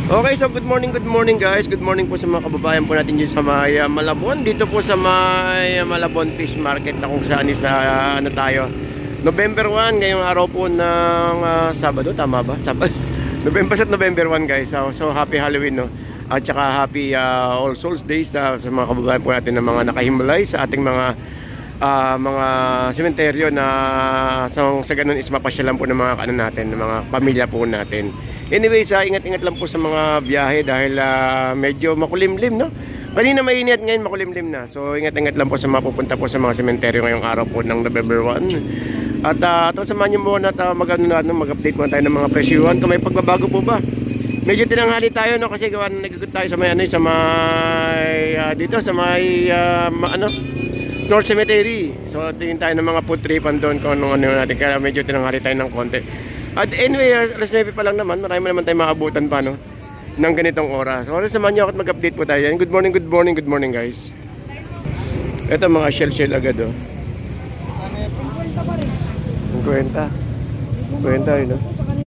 Okay, so good morning guys. Good morning po sa mga kababayan po natin dito sa may Malabon. Dito po sa may Malabon Fish Market na kung saan is na tayo. November 1, ngayong araw po ng Sabado, tama ba? Sabado. November 1 guys. So happy Halloween, no? At saka happy All Souls Days sa mga kababayan po natin na mga nakahimlay sa ating mga sementeryo na sa ganun is mapasyalan po ng mga natin, ng mga pamilya po natin. Anyway, ingat-ingat lang po sa mga biyahe dahil medyo makulimlim, no? Kanina mainit, ngayon makulimlim na. So ingat-ingat lang po sa mapupunta po sa mga sementeryo ngayong araw po ng November 1. At samahan niyo muna at mag-update muna tayo ng mga presyuhan. Kung may pagbabago po ba? Medyo tinanghali tayo, no, kasi nag-ikot tayo sa may dito sa may North Cemetery. So tingin tayo ng mga food tripan doon kung ano natin, kaya medyo tinanghali tayo ng konti. At anyway, alas 9 pa lang naman, marami naman tayong maabutan pa, no, ng ganitong oras. So samahan niyo ako at mag-update po tayo yan. Good morning guys. Ito mga shell agad, oh. 50 yun, no.